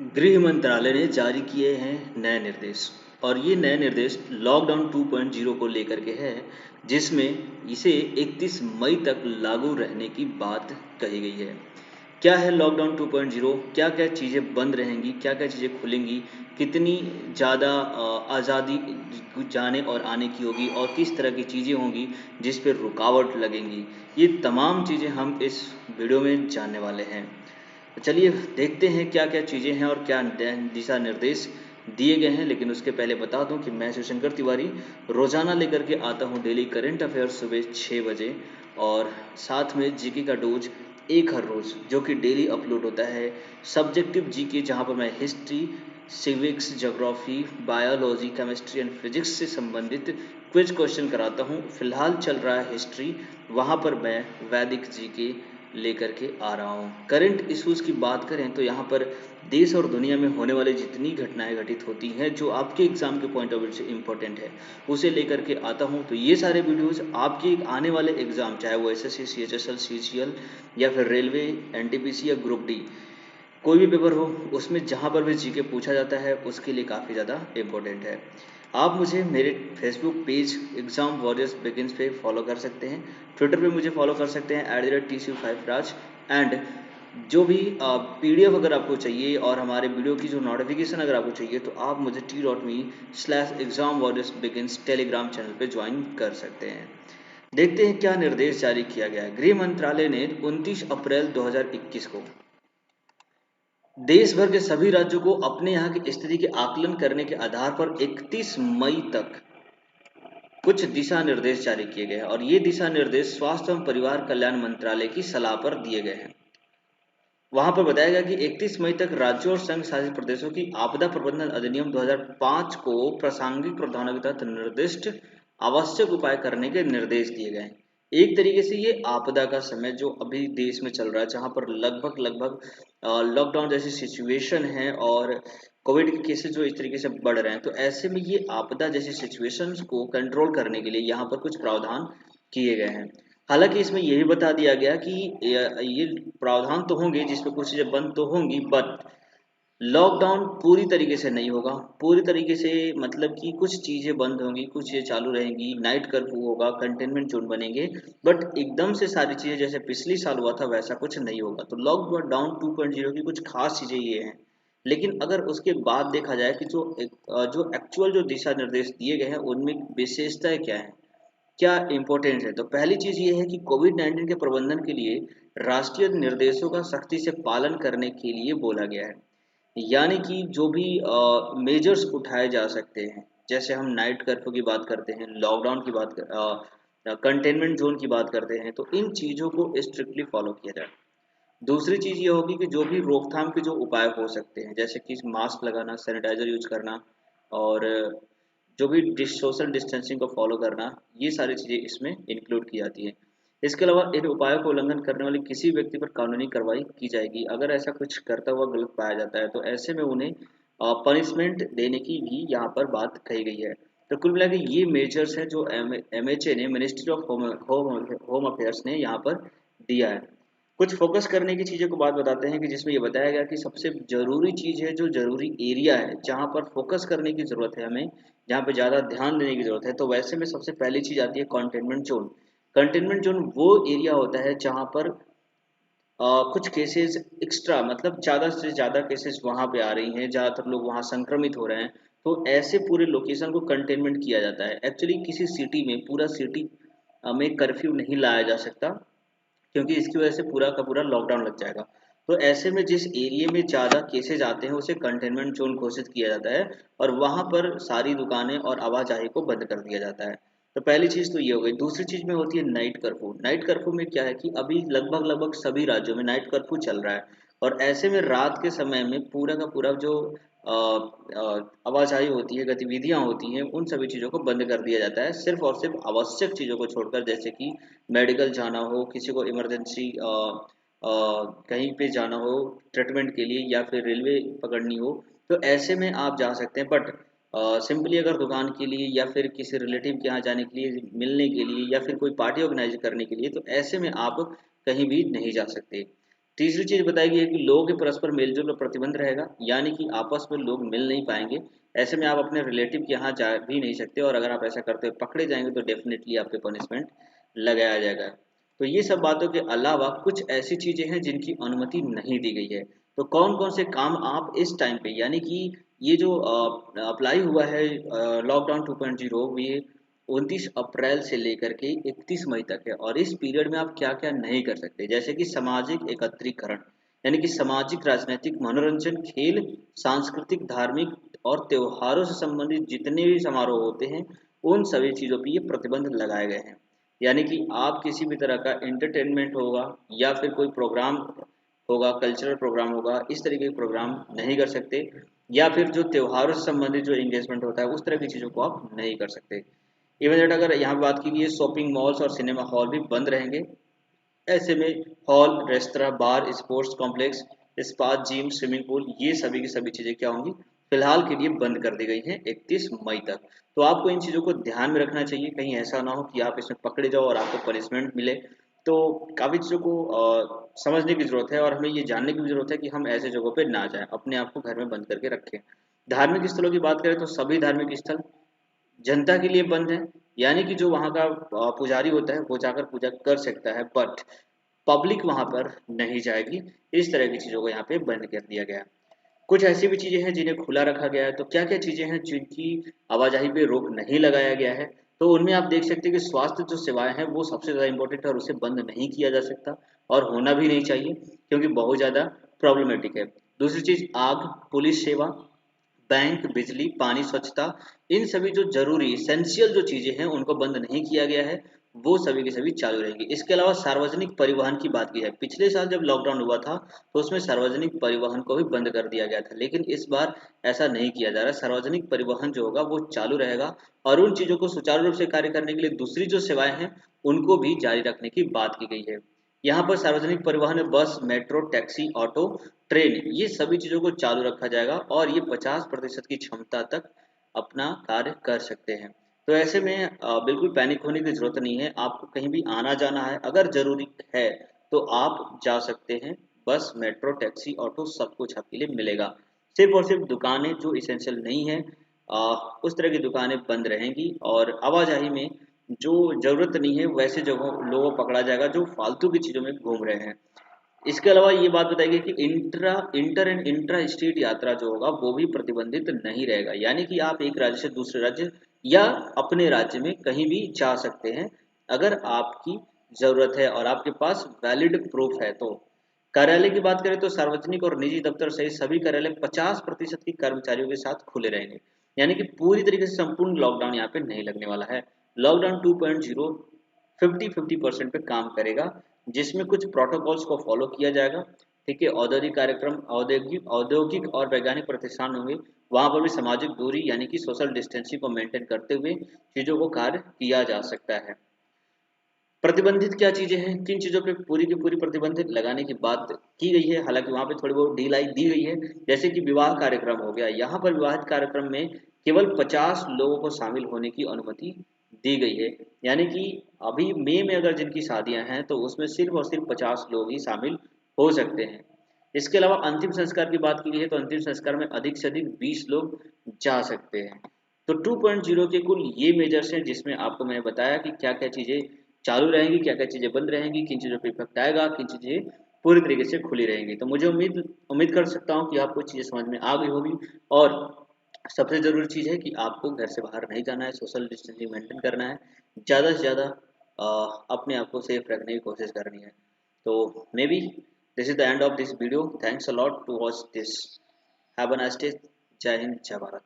गृह मंत्रालय ने जारी किए हैं नए निर्देश। और ये नए निर्देश लॉकडाउन 2.0 को लेकर के है, जिसमें इसे 31 मई तक लागू रहने की बात कही गई है। क्या है लॉकडाउन 2.0? क्या क्या चीज़ें बंद रहेंगी, क्या क्या चीज़ें खुलेंगी, कितनी ज़्यादा आज़ादी जाने और आने की होगी और किस तरह की चीज़ें होंगी जिस पर रुकावट लगेंगी, ये तमाम चीज़ें हम इस वीडियो में जानने वाले हैं। तो चलिए देखते हैं क्या क्या चीज़ें हैं और क्या दिशा निर्देश दिए गए हैं। लेकिन उसके पहले बता दूं कि मैं शिवशंकर तिवारी रोज़ाना लेकर के आता हूं डेली करंट अफेयर्स सुबह 6 बजे, और साथ में जीके का डोज एक हर रोज़ जो कि डेली अपलोड होता है। सब्जेक्टिव जीके जहां पर मैं history, civics, geography, biology, chemistry and physics से संबंधित क्विज क्वेश्चन कराता हूं। फिलहाल चल रहा है हिस्ट्री, वहां पर मैं वैदिक जीके लेकर के आ रहा हूँ। करंट इश्यूज़ की बात करें तो यहाँ पर देश और दुनिया में होने वाली जितनी घटनाएं घटित होती हैं जो आपके एग्ज़ाम के पॉइंट ऑफ व्यू से इम्पोर्टेंट है, उसे लेकर के आता हूँ। तो ये सारे वीडियोस आपके आने वाले एग्ज़ाम, चाहे वो एसएससी, सीएचएसएल, सीजीएल या फिर रेलवे, एनटीपीसी या ग्रुप डी, कोई भी पेपर हो, उसमें जहाँ पर भी जीके पूछा जाता है उसके लिए काफ़ी ज़्यादा इम्पोर्टेंट है। आप मुझे मेरे Facebook page exam warriors begins पे फॉलो कर सकते हैं। ट्विटर पे मुझे फॉलो कर सकते हैं @TCU5Raj। एंड जो भी पीडीएफ अगर आपको चाहिए और हमारे वीडियो की जो नोटिफिकेशन अगर आपको चाहिए, तो आप मुझे t.me/exam warriors begins Telegram channel पे ज्वाइन कर सकते हैं। देखते हैं क्या निर्देश जारी किया गया है। गृह मंत्रालय ने 29 अप्रैल 2021 को देश भर के सभी राज्यों को अपने यहाँ की स्थिति के आकलन करने के आधार पर 31 मई तक कुछ दिशा निर्देश जारी किए गए हैं, और ये दिशा निर्देश स्वास्थ्य एवं परिवार कल्याण मंत्रालय की सलाह पर दिए गए हैं। वहां पर बताया गया कि 31 मई तक राज्यों और संघ शासित प्रदेशों की आपदा प्रबंधन अधिनियम 2005 को प्रासंगिक प्रावधानों के तहत निर्दिष्ट आवश्यक उपाय करने के निर्देश दिए गए हैं। एक तरीके से ये आपदा का समय जो अभी देश में चल रहा है, जहां पर लगभग लगभग लॉकडाउन जैसी सिचुएशन है और कोविड के केसेस जो इस तरीके से बढ़ रहे हैं, तो ऐसे में ये आपदा जैसी सिचुएशंस को कंट्रोल करने के लिए यहाँ पर कुछ प्रावधान किए गए हैं। हालांकि इसमें ये भी बता दिया गया कि ये प्रावधान तो होंगे जिसमें कुछ चीज़ें बंद तो होंगी, बट लॉकडाउन पूरी तरीके से नहीं होगा। पूरी तरीके से मतलब कि कुछ चीज़ें बंद होंगी, कुछ चीज़ें चालू रहेंगी, नाइट कर्फ्यू होगा, कंटेनमेंट जोन बनेंगे, बट एकदम से सारी चीज़ें जैसे पिछली साल हुआ था वैसा कुछ नहीं होगा। तो लॉकडाउन 2.0 की कुछ खास चीज़ें ये हैं। लेकिन अगर उसके बाद देखा जाए कि जो एक्चुअल जो दिशा निर्देश दिए गए हैं उनमें विशेषताएं क्या है, क्या इम्पोर्टेंट है। तो पहली चीज़ ये है कि कोविड-19 के प्रबंधन के लिए राष्ट्रीय निर्देशों का सख्ती से पालन करने के लिए बोला गया है। यानी कि जो भी मेजर्स उठाए जा सकते हैं, जैसे हम नाइट कर्फ्यू की बात करते हैं, लॉकडाउन की कंटेनमेंट जोन की बात करते हैं, तो इन चीज़ों को स्ट्रिक्टली फॉलो किया जाए। दूसरी चीज़ ये होगी कि जो भी रोकथाम के जो उपाय हो सकते हैं, जैसे कि मास्क लगाना, सैनिटाइजर यूज करना, और जो भी सोशल डिस्टेंसिंग को फॉलो करना, ये सारी चीज़ें इसमें इंक्लूड की जाती हैं। इसके अलावा इन उपायों का उल्लंघन करने वाले किसी व्यक्ति पर कानूनी कार्रवाई की जाएगी। अगर ऐसा कुछ करता हुआ गलत पाया जाता है तो ऐसे में उन्हें पनिशमेंट देने की भी यहाँ पर बात कही गई है। तो कुल मिला के ये मेजर्स हैं जो MHA ने, मिनिस्ट्री ऑफ होम अफेयर्स ने यहाँ पर दिया है। कुछ फोकस करने की चीज़ों को बात बताते हैं कि जिसमें ये बताया गया कि सबसे ज़रूरी चीज़ है, जो ज़रूरी एरिया है जहाँ पर फोकस करने की ज़रूरत है हमें, जहाँ पे ज़्यादा ध्यान देने की ज़रूरत है, तो वैसे में सबसे पहली चीज़ आती है कंटेनमेंट जोन। कंटेनमेंट जोन वो एरिया होता है जहाँ पर कुछ केसेस एक्स्ट्रा, मतलब ज़्यादा से ज़्यादा केसेस वहाँ पे आ रही हैं, ज़्यादातर लोग वहाँ संक्रमित हो रहे हैं, तो ऐसे पूरे लोकेशन को कंटेनमेंट किया जाता है। एक्चुअली किसी सिटी में, पूरा सिटी में कर्फ्यू नहीं लाया जा सकता, क्योंकि इसकी वजह से पूरा का पूरा लॉकडाउन लग जाएगा। तो ऐसे में जिस एरिया में ज़्यादा केसेज आते हैं उसे कंटेनमेंट जोन घोषित किया जाता है, और वहाँ पर सारी दुकानें और आवाजाही को बंद कर दिया जाता है। तो पहली चीज़ तो ये हो गई। दूसरी चीज़ में होती है नाइट कर्फ्यू। नाइट कर्फ्यू में क्या है कि अभी लगभग लगभग सभी राज्यों में नाइट कर्फ्यू चल रहा है, और ऐसे में रात के समय में पूरा का पूरा जो आवाजाही होती है, गतिविधियाँ होती हैं, उन सभी चीज़ों को बंद कर दिया जाता है, सिर्फ और सिर्फ आवश्यक चीज़ों को छोड़कर, जैसे कि मेडिकल जाना हो, किसी को इमरजेंसी कहीं पे जाना हो ट्रीटमेंट के लिए, या फिर रेलवे पकड़नी हो, तो ऐसे में आप जा सकते हैं। बट सिंपली अगर दुकान के लिए या फिर किसी रिलेटिव के यहाँ जाने के लिए, मिलने के लिए, या फिर कोई पार्टी ऑर्गेनाइज करने के लिए, तो ऐसे में आप कहीं भी नहीं जा सकते। तीसरी चीज बताई गई है कि लोगों के परस्पर मेलजोल पर प्रतिबंध रहेगा, यानी कि आपस में लोग मिल नहीं पाएंगे। ऐसे में आप अपने रिलेटिव के यहाँ जा भी नहीं सकते, और अगर आप ऐसा करते हुए पकड़े जाएंगे तो डेफिनेटली आपके पनिशमेंट लगाया जाएगा। तो ये सब बातों के अलावा कुछ ऐसी चीजें हैं जिनकी अनुमति नहीं दी गई है। तो कौन कौन से काम आप इस टाइम पे, यानी कि ये जो अप्लाई हुआ है लॉकडाउन 2.0, ये 29 अप्रैल से लेकर के 31 मई तक है, और इस पीरियड में आप क्या क्या नहीं कर सकते, जैसे कि सामाजिक एकत्रीकरण, यानी कि सामाजिक, राजनीतिक, मनोरंजन, खेल, सांस्कृतिक, धार्मिक और त्योहारों से संबंधित जितने भी समारोह होते हैं उन सभी चीज़ों पर ये प्रतिबंध लगाए गए हैं। यानी कि आप किसी भी तरह का एंटरटेनमेंट होगा या फिर कोई प्रोग्राम होगा, कल्चरल प्रोग्राम होगा, इस तरीके के प्रोग्राम नहीं कर सकते, या फिर जो त्योहारों से संबंधित जो एंगेजमेंट होता है उस तरह की चीज़ों को आप नहीं कर सकते। इवन दैट अगर यहाँ पे बात की गई है, शॉपिंग मॉल्स और सिनेमा हॉल भी बंद रहेंगे। ऐसे में hall, restaurant, bar, sports complex, spa, gym, swimming pool, ये सभी की सभी चीज़ें क्या होंगी, फिलहाल के लिए बंद कर दी गई हैं 31 मई तक। तो आपको इन चीज़ों को ध्यान में रखना चाहिए, कहीं ऐसा ना हो कि आप इसमें पकड़े जाओ और आपको पनिशमेंट मिले। तो काफ़ी चीज़ों को समझने की ज़रूरत है, और हमें ये जानने की भी ज़रूरत है कि हम ऐसे जगहों पर ना जाएं, अपने आप को घर में बंद करके रखें। धार्मिक स्थलों की बात करें तो सभी धार्मिक स्थल जनता के लिए बंद है, यानी कि जो वहाँ का पुजारी होता है वो जाकर पूजा कर सकता है, बट पब्लिक वहाँ पर नहीं जाएगी। इस तरह की चीज़ों को यहाँ पे बंद कर दिया गया है। कुछ ऐसी भी चीज़ें हैं जिन्हें खुला रखा गया है। तो क्या क्या चीज़ें हैं जिनकी आवाजाही पे रोक नहीं लगाया गया है, तो उनमें आप देख सकते हैं कि स्वास्थ्य जो सेवाएं हैं वो सबसे ज़्यादा इंपॉर्टेंट है, और उसे बंद नहीं किया जा सकता और होना भी नहीं चाहिए, क्योंकि बहुत ज़्यादा प्रॉब्लमेटिक है। दूसरी चीज़, आग, पुलिस सेवा, बैंक, बिजली, पानी, स्वच्छता, इन सभी जो ज़रूरी एसेंशियल जो चीज़ें हैं उनको बंद नहीं किया गया है, वो सभी की सभी चालू रहेंगी। इसके अलावा सार्वजनिक परिवहन की बात की है, पिछले साल जब लॉकडाउन हुआ था तो उसमें सार्वजनिक परिवहन को भी बंद कर दिया गया था, लेकिन इस बार ऐसा नहीं किया जा रहा। सार्वजनिक परिवहन जो होगा वो चालू रहेगा, और उन चीज़ों को सुचारू रूप से कार्य करने के लिए दूसरी जो सेवाएं हैं उनको भी जारी रखने की बात की गई है। यहाँ पर सार्वजनिक परिवहन में बस, मेट्रो, टैक्सी, ऑटो, ट्रेन, ये सभी चीज़ों को चालू रखा जाएगा, और ये 50% की क्षमता तक अपना कार्य कर सकते हैं। तो ऐसे में बिल्कुल पैनिक होने की ज़रूरत नहीं है। आपको कहीं भी आना जाना है, अगर ज़रूरी है तो आप जा सकते हैं। बस, मेट्रो, टैक्सी, ऑटो सब कुछ आपके लिए मिलेगा। सिर्फ और सिर्फ दुकानें जो इसेंशियल नहीं है, उस तरह की दुकानें बंद रहेंगी, और आवाजाही में जो ज़रूरत नहीं है वैसे जगहों लोगों को पकड़ा जाएगा जो फालतू की चीज़ों में घूम रहे हैं। इसके अलावा ये बात बताई गई कि इंटर एंड इंट्रा स्टेट यात्रा जो होगा वो भी प्रतिबंधित नहीं रहेगा, यानी कि आप एक राज्य से दूसरे राज्य या अपने राज्य में कहीं भी जा सकते हैं, अगर आपकी ज़रूरत है और आपके पास वैलिड प्रूफ है तो। कार्यालय की बात करें तो सार्वजनिक और निजी दफ्तर सहित सभी कार्यालय 50% की कर्मचारियों के साथ खुले रहेंगे, यानी कि पूरी तरीके से संपूर्ण लॉकडाउन यहाँ पे नहीं लगने वाला है। लॉकडाउन 2.0 50-50% पे काम करेगा, जिसमें कुछ प्रोटोकॉल्स को फॉलो किया जाएगा। ठीक है, औद्योगिक कार्यक्रम, औद्योगिक औद्योगिक और वैज्ञानिक प्रतिष्ठान होंगे, वहां पर भी सामाजिक दूरी यानी कि सोशल डिस्टेंसिंग को मेंटेन करते हुए चीजों को कार्य किया जा सकता है। प्रतिबंधित क्या चीजें हैं, किन चीजों पे पूरी की पूरी प्रतिबंधित लगाने की बात की गई है, हालांकि वहां पे थोड़ी बहुत ढीलाई दी गई है। जैसे कि विवाह कार्यक्रम हो गया, यहाँ पर विवाहित कार्यक्रम में केवल 50 लोगों को शामिल होने की अनुमति दी गई है, यानी कि अभी मई में अगर जिनकी शादियां हैं तो उसमें सिर्फ और सिर्फ 50 लोग ही शामिल हो सकते हैं। इसके अलावा अंतिम संस्कार की बात की गई है, तो अंतिम संस्कार में अधिक से अधिक 20 लोग जा सकते हैं। तो 2.0 के कुल ये मेजर्स हैं, जिसमें आपको मैंने बताया कि क्या क्या चीज़ें चालू रहेंगी, क्या क्या चीज़ें बंद रहेंगी, किन चीज़ों पे इफेक्ट आएगा, किन चीज़ें पूरी तरीके से खुली रहेंगी। तो मुझे उम्मीद उम्मीद कर सकता हूँ कि आपको चीज़ें समझ में आ गई होगी, और सबसे ज़रूरी चीज़ है कि आपको घर से बाहर नहीं जाना है, सोशल डिस्टेंसिंग मेंटेन करना है, ज़्यादा से ज़्यादा अपने आप को सेफ रखने की कोशिश करनी है। तो maybe this is the end of this video. Thanks a lot to watch this. Have a nice day. जय हिंद, जय भारत।